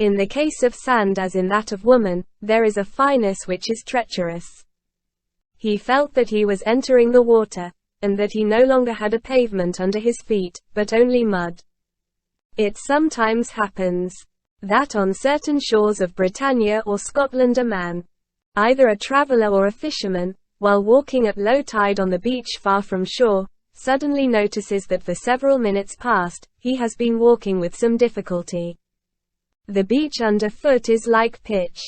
In the case of sand as in that of woman, there is a fineness which is treacherous. He felt that he was entering the water, and that he no longer had a pavement under his feet, but only mud. It sometimes happens that on certain shores of Britannia or Scotland a man, either a traveler or a fisherman, while walking at low tide on the beach far from shore, suddenly notices that for several minutes past, he has been walking with some difficulty. The beach underfoot is like pitch.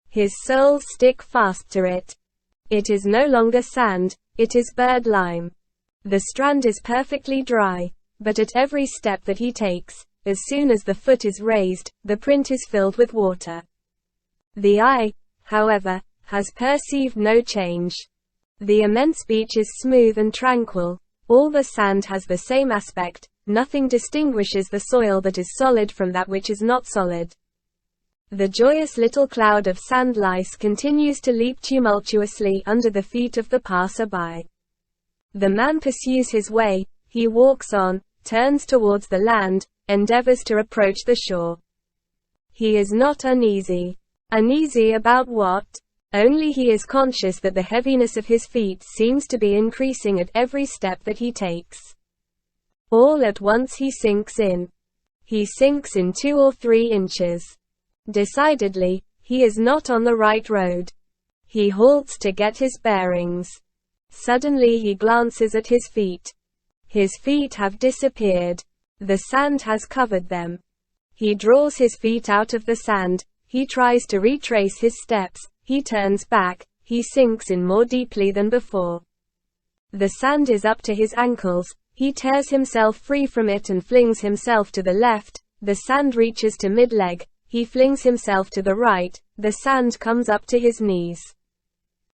His soles stick fast to it. It is no longer sand, it is bird lime. The strand is perfectly dry, but at every step that he takes, as soon as the foot is raised, the print is filled with water. The eye, however, has perceived no change. The immense beach is smooth and tranquil. All the sand has the same aspect, nothing distinguishes the soil that is solid from that which is not solid. The joyous little cloud of sand lice continues to leap tumultuously under the feet of the passer-by. The man pursues his way, he walks on, turns towards the land, endeavors to approach the shore. He is not uneasy. Uneasy about what? Only he is conscious that the heaviness of his feet seems to be increasing at every step that he takes. All at once he sinks in. He sinks in 2 or 3 inches. Decidedly, he is not on the right road. He halts to get his bearings. Suddenly he glances at his feet. His feet have disappeared. The sand has covered them. He draws his feet out of the sand. He tries to retrace his steps. He turns back. He sinks in more deeply than before. The sand is up to his ankles. He tears himself free from it and flings himself to the left. The sand reaches to mid-leg. He flings himself to the right. The sand comes up to his knees.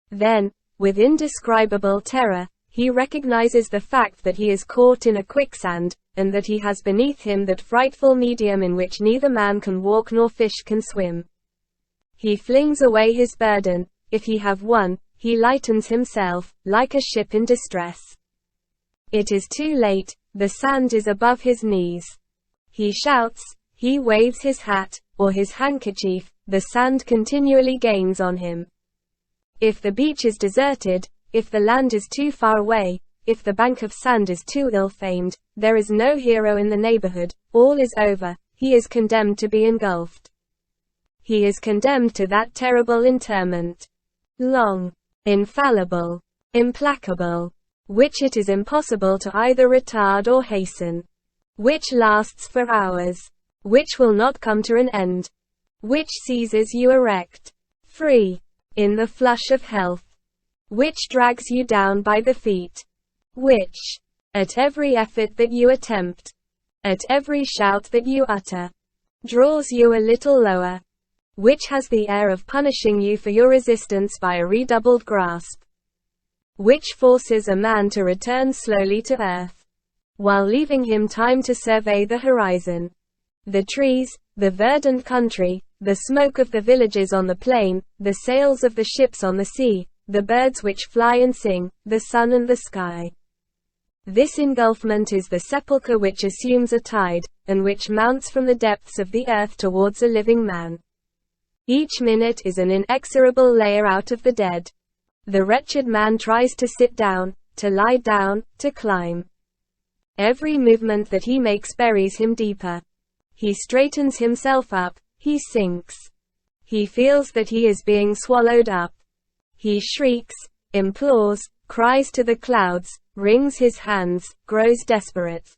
Then, with indescribable terror, he recognizes the fact that he is caught in a quicksand, and that he has beneath him that frightful medium in which neither man can walk nor fish can swim. He flings away his burden. If he have one, he lightens himself, like a ship in distress. It is too late. The sand is above his knees. He shouts, he waves his hat, or his handkerchief. The sand continually gains on him. If the beach is deserted, if the land is too far away, if the bank of sand is too ill-famed, there is no hero in the neighborhood. All is over. He is condemned to be engulfed. He is condemned to that terrible interment. Long, infallible, implacable, which it is impossible to either retard or hasten, which lasts for hours, which will not come to an end, which seizes you erect, free, in the flush of health, which drags you down by the feet, which, at every effort that you attempt, at every shout that you utter, draws you a little lower, which has the air of punishing you for your resistance by a redoubled grasp, which forces a man to return slowly to earth, while leaving him time to survey the horizon, the trees, the verdant country, the smoke of the villages on the plain, the sails of the ships on the sea, the birds which fly and sing, the sun and the sky. This engulfment is the sepulchre which assumes a tide, and which mounts from the depths of the earth towards a living man. Each minute is an inexorable layer out of the dead. The wretched man tries to sit down, to lie down, to climb. Every movement that he makes buries him deeper. He straightens himself up, he sinks. He feels that he is being swallowed up. He shrieks, implores, cries to the clouds, wrings his hands, grows desperate.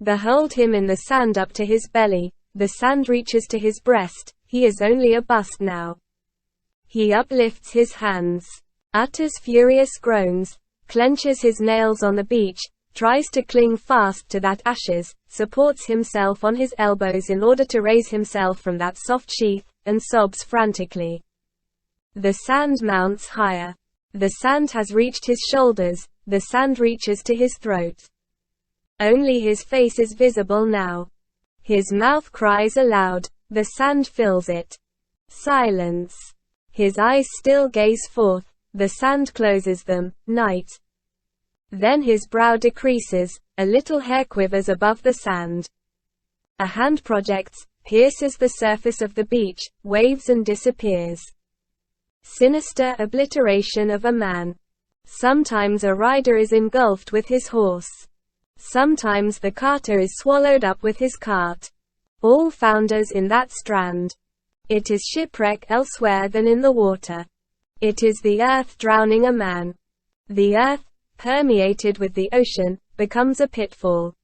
Behold him in the sand up to his belly. The sand reaches to his breast. He is only a bust now. He uplifts his hands, utters furious groans, clenches his nails on the beach, tries to cling fast to that ashes, supports himself on his elbows in order to raise himself from that soft sheath, and sobs frantically. The sand mounts higher. The sand has reached his shoulders. The sand reaches to his throat. Only his face is visible now. His mouth cries aloud. The sand fills it. Silence. His eyes still gaze forth. The sand closes them. Night. Then his brow decreases. A little hair quivers above the sand. A hand projects, pierces the surface of the beach, waves and disappears. Sinister obliteration of a man. Sometimes a rider is engulfed with his horse. Sometimes the carter is swallowed up with his cart. All founders in that strand. It is shipwreck elsewhere than in the water. It is the earth drowning a man. The earth, permeated with the ocean, becomes a pitfall.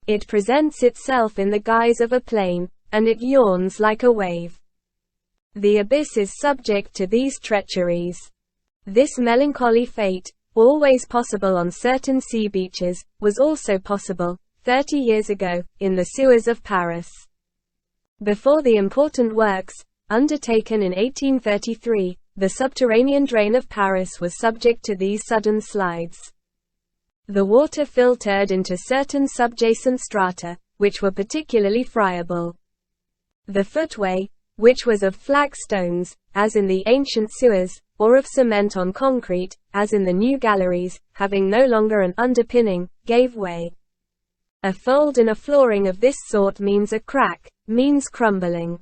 It presents itself in the guise of a plain, and it yawns like a wave. The abyss is subject to these treacheries. This melancholy fate, always possible on certain sea beaches, was also possible, 30 years ago, in the sewers of Paris. Before the important works, undertaken in 1833, the subterranean drain of Paris was subject to these sudden slides. The water filtered into certain subjacent strata, which were particularly friable. The footway, which was of flagstones, as in the ancient sewers, or of cement on concrete, as in the new galleries, having no longer an underpinning, gave way. A fold in a flooring of this sort means a crack, means crumbling.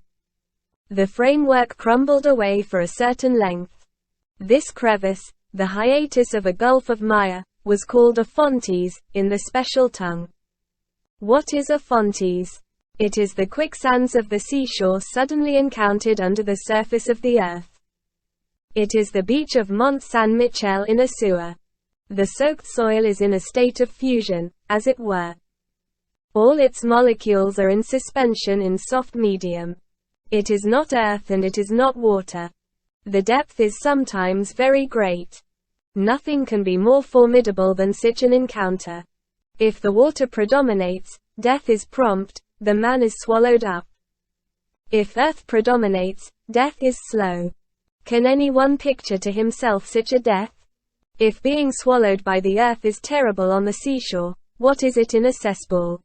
The framework crumbled away for a certain length. This crevice, the hiatus of a gulf of mire, was called a fontis, in the special tongue. What is a fontis? It is the quicksands of the seashore suddenly encountered under the surface of the earth. It is the beach of Mont Saint-Michel in a sewer. The soaked soil is in a state of fusion, as it were. All its molecules are in suspension in soft medium. It is not earth and it is not water. The depth is sometimes very great. Nothing can be more formidable than such an encounter. If the water predominates, death is prompt, the man is swallowed up. If earth predominates, death is slow. Can anyone picture to himself such a death? If being swallowed by the earth is terrible on the seashore, what is it in a cesspool?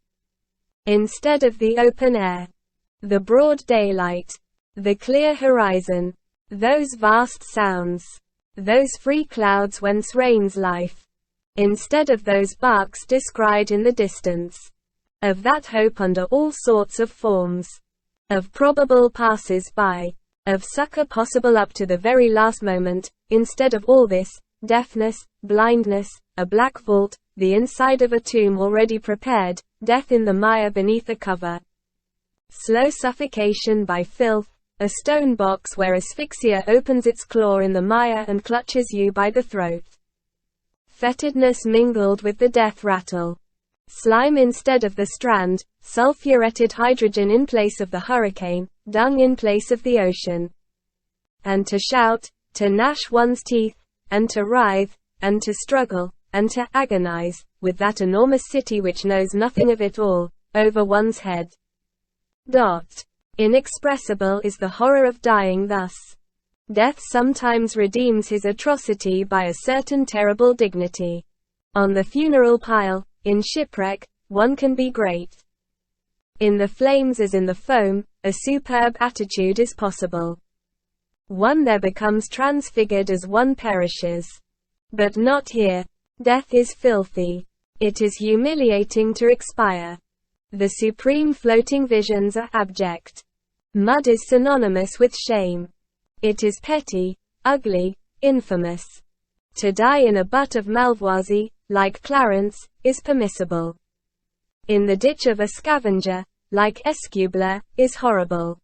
Instead of the open air, the broad daylight, the clear horizon, those vast sounds, those free clouds whence reigns life, instead of those barks descried in the distance, of that hope under all sorts of forms, of probable passers-by, of succor possible up to the very last moment, instead of all this, deafness, blindness, a black vault, the inside of a tomb already prepared, death in the mire beneath a cover, slow suffocation by filth, a stone box where asphyxia opens its claw in the mire and clutches you by the throat. Fetidness mingled with the death rattle. Slime instead of the strand, sulfuretted hydrogen in place of the hurricane, dung in place of the ocean. And to shout, to gnash one's teeth, and to writhe, and to struggle, and to agonize, with that enormous city which knows nothing of it all, over one's head. Inexpressible is the horror of dying thus. Death sometimes redeems his atrocity by a certain terrible dignity. On the funeral pile, in shipwreck, one can be great. In the flames as in the foam, a superb attitude is possible. One there becomes transfigured as one perishes. But not here. Death is filthy. It is humiliating to expire. The supreme floating visions are abject. Mud is synonymous with shame. It is petty, ugly, infamous. To die in a butt of Malvoisie, like Clarence, is permissible. In the ditch of a scavenger, like Escubler, is horrible.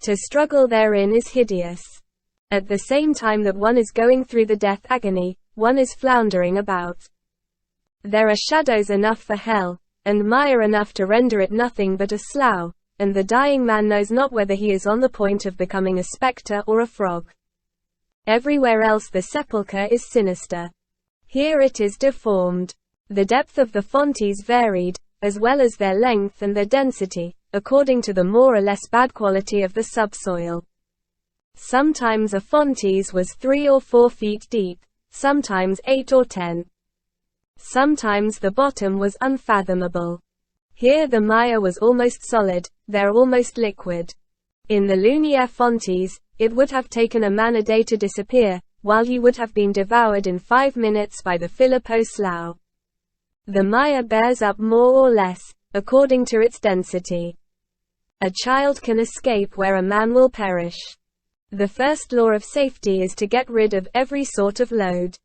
To struggle therein is hideous. At the same time that one is going through the death agony, one is floundering about. There are shadows enough for hell, and mire enough to render it nothing but a slough, and the dying man knows not whether he is on the point of becoming a spectre or a frog. Everywhere else the sepulchre is sinister. Here it is deformed. The depth of the fontis varied, as well as their length and their density, according to the more or less bad quality of the subsoil. Sometimes a fontis was 3 or 4 feet deep, sometimes 8 or 10. Sometimes the bottom was unfathomable. Here the mire was almost solid, there almost liquid. In the Lunière fontis, it would have taken a man a day to disappear, while he would have been devoured in 5 minutes by the Philippot slough. The mire bears up more or less, according to its density. A child can escape where a man will perish. The first law of safety is to get rid of every sort of load.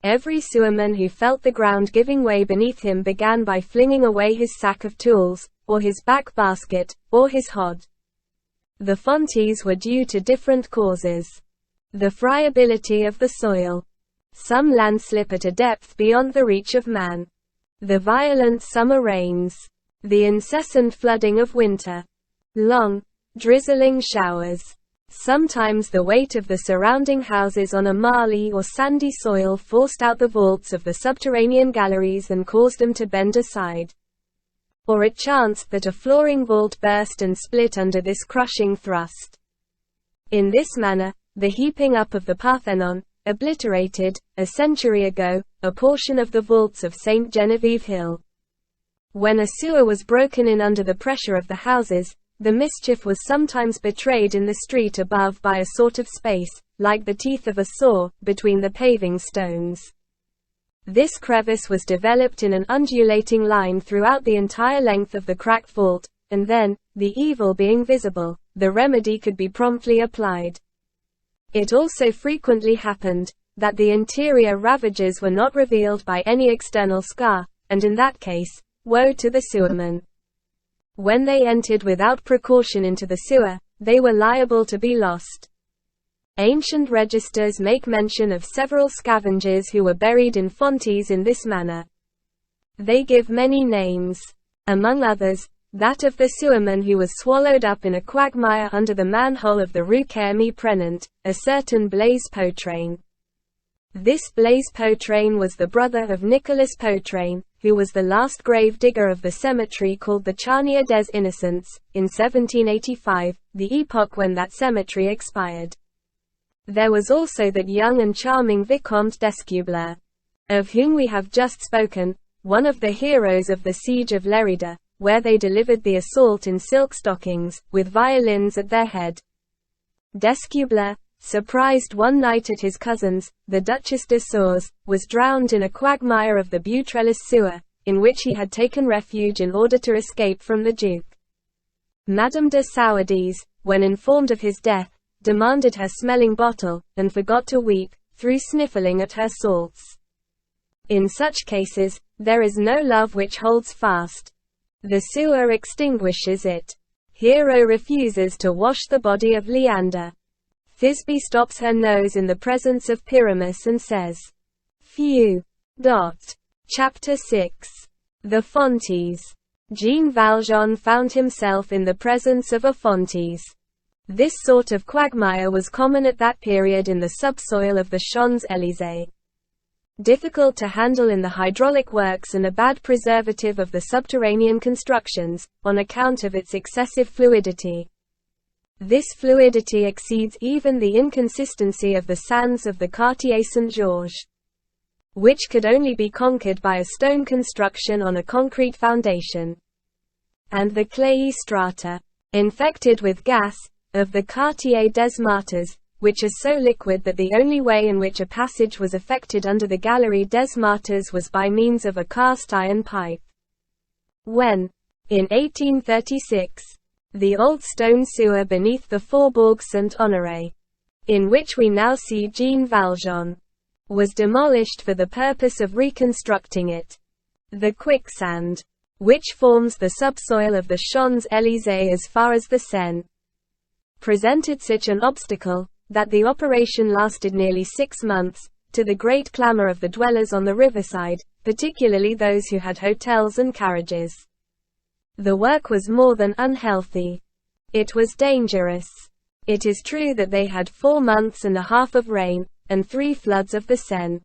Every sewerman who felt the ground giving way beneath him began by flinging away his sack of tools, or his back basket, or his hod. The fontis were due to different causes. The friability of the soil. Some landslip at a depth beyond the reach of man. The violent summer rains. The incessant flooding of winter. Long, drizzling showers. Sometimes the weight of the surrounding houses on a marly or sandy soil forced out the vaults of the subterranean galleries and caused them to bend aside. Or it chanced that a flooring vault burst and split under this crushing thrust. In this manner, the heaping up of the Parthenon, obliterated, a century ago, a portion of the vaults of St. Genevieve Hill. When a sewer was broken in under the pressure of the houses, the mischief was sometimes betrayed in the street above by a sort of space, like the teeth of a saw, between the paving stones. This crevice was developed in an undulating line throughout the entire length of the cracked vault, and then, the evil being visible, the remedy could be promptly applied. It also frequently happened that the interior ravages were not revealed by any external scar, and in that case, woe to the sewermen. When they entered without precaution into the sewer, they were liable to be lost. Ancient registers make mention of several scavengers who were buried in fontis in this manner. They give many names. Among others, that of the sewerman who was swallowed up in a quagmire under the manhole of the Rue Kermy-Prenant, a certain Blaise Potrain. This Blaise Potrain was the brother of Nicolas Potrain, who was the last grave digger of the cemetery called the Charnier des Innocents, in 1785, the epoch when that cemetery expired. There was also that young and charming Vicomte d'Escubler, of whom we have just spoken, one of the heroes of the siege of Lerida, where they delivered the assault in silk stockings, with violins at their head. D'Escubler, surprised one night at his cousin's, the Duchess de Sours, was drowned in a quagmire of the Boutrellis sewer, in which he had taken refuge in order to escape from the Duke. Madame de Sourdis, when informed of his death, demanded her smelling bottle, and forgot to weep, through sniffling at her salts. In such cases, there is no love which holds fast. The sewer extinguishes it. Hero refuses to wash the body of Leander. Thisbe stops her nose in the presence of Pyramus and says, "Phew." Chapter 6. The Fontis. Jean Valjean found himself in the presence of a fontis. This sort of quagmire was common at that period in the subsoil of the Champs-Élysées. Difficult to handle in the hydraulic works and a bad preservative of the subterranean constructions, on account of its excessive fluidity. This fluidity exceeds even the inconsistency of the sands of the Quartier Saint-Georges, which could only be conquered by a stone construction on a concrete foundation. And the clayey strata, infected with gas, of the Quartier des Martyrs, which is so liquid that the only way in which a passage was effected under the Galerie des Martyrs was by means of a cast iron pipe. When, in 1836, the old stone sewer beneath the Faubourg Saint-Honoré, in which we now see Jean Valjean, was demolished for the purpose of reconstructing it, the quicksand, which forms the subsoil of the Champs-Élysées as far as the Seine, presented such an obstacle, that the operation lasted nearly 6 months, to the great clamor of the dwellers on the riverside, particularly those who had hotels and carriages. The work was more than unhealthy. It was dangerous. It is true that they had 4 months and a half of rain, and 3 floods of the Seine.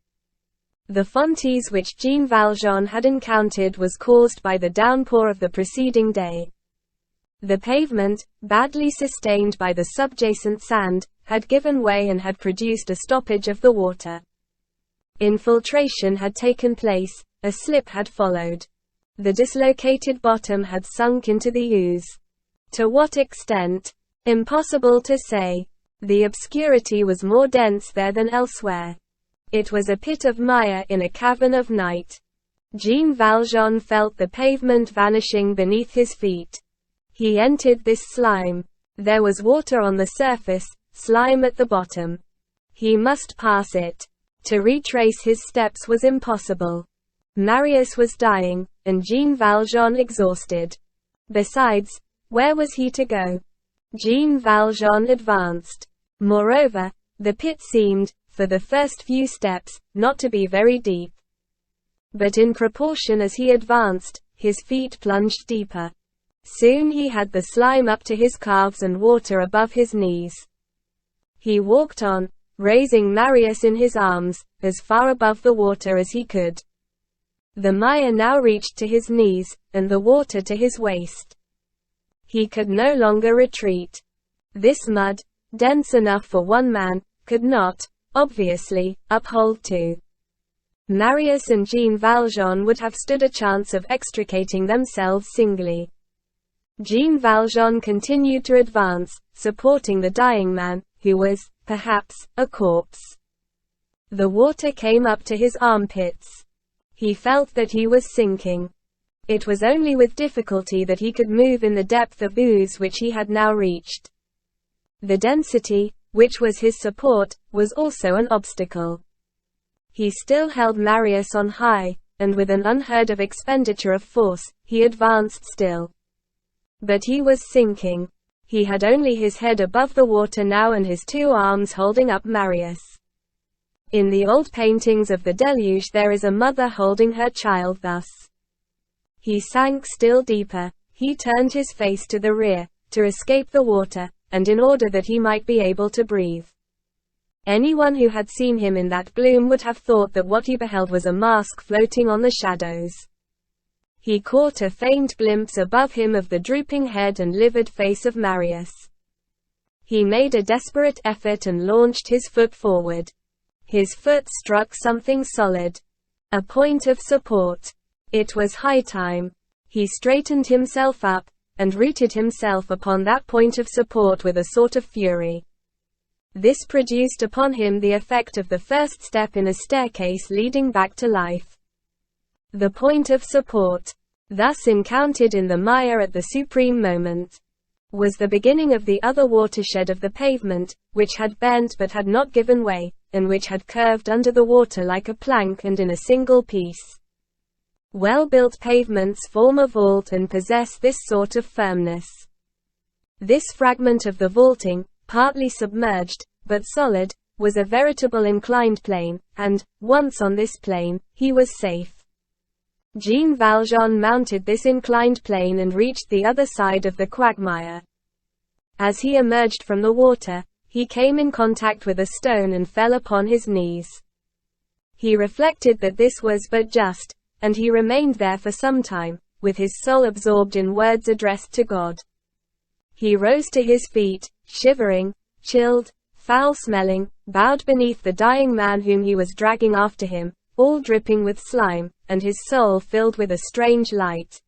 The fontis which Jean Valjean had encountered was caused by the downpour of the preceding day. The pavement, badly sustained by the subjacent sand, had given way and had produced a stoppage of the water. Infiltration had taken place, a slip had followed. The dislocated bottom had sunk into the ooze. To what extent? Impossible to say. The obscurity was more dense there than elsewhere. It was a pit of mire in a cavern of night. Jean Valjean felt the pavement vanishing beneath his feet. He entered this slime. There was water on the surface, slime at the bottom. He must pass it. To retrace his steps was impossible. Marius was dying, and Jean Valjean exhausted. Besides, where was he to go? Jean Valjean advanced. Moreover, the pit seemed, for the first few steps, not to be very deep. But in proportion as he advanced, his feet plunged deeper. Soon he had the slime up to his calves and water above his knees. He walked on, raising Marius in his arms, as far above the water as he could. The mire now reached to his knees, and the water to his waist. He could no longer retreat. This mud, dense enough for one man, could not, obviously, uphold two. Marius and Jean Valjean would have stood a chance of extricating themselves singly. Jean Valjean continued to advance, supporting the dying man, who was, perhaps, a corpse. The water came up to his armpits. He felt that he was sinking. It was only with difficulty that he could move in the depth of ooze which he had now reached. The density, which was his support, was also an obstacle. He still held Marius on high, and with an unheard-of expenditure of force, he advanced still. But he was sinking. He had only his head above the water now and his two arms holding up Marius. In the old paintings of the deluge there is a mother holding her child thus. He sank still deeper. He turned his face to the rear, to escape the water, and in order that he might be able to breathe. Anyone who had seen him in that gloom would have thought that what he beheld was a mask floating on the shadows. He caught a faint glimpse above him of the drooping head and livid face of Marius. He made a desperate effort and launched his foot forward. His foot struck something solid. A point of support. It was high time. He straightened himself up, and rooted himself upon that point of support with a sort of fury. This produced upon him the effect of the first step in a staircase leading back to life. The point of support, thus encountered in the mire at the supreme moment, was the beginning of the other watershed of the pavement, which had bent but had not given way, and which had curved under the water like a plank and in a single piece. Well-built pavements form a vault and possess this sort of firmness. This fragment of the vaulting, partly submerged, but solid, was a veritable inclined plane, and, once on this plane, he was safe. Jean Valjean mounted this inclined plane and reached the other side of the quagmire. As he emerged from the water, he came in contact with a stone and fell upon his knees. He reflected that this was but just, and he remained there for some time, with his soul absorbed in words addressed to God. He rose to his feet, shivering, chilled, foul-smelling, bowed beneath the dying man whom he was dragging after him, all dripping with slime, and his soul filled with a strange light.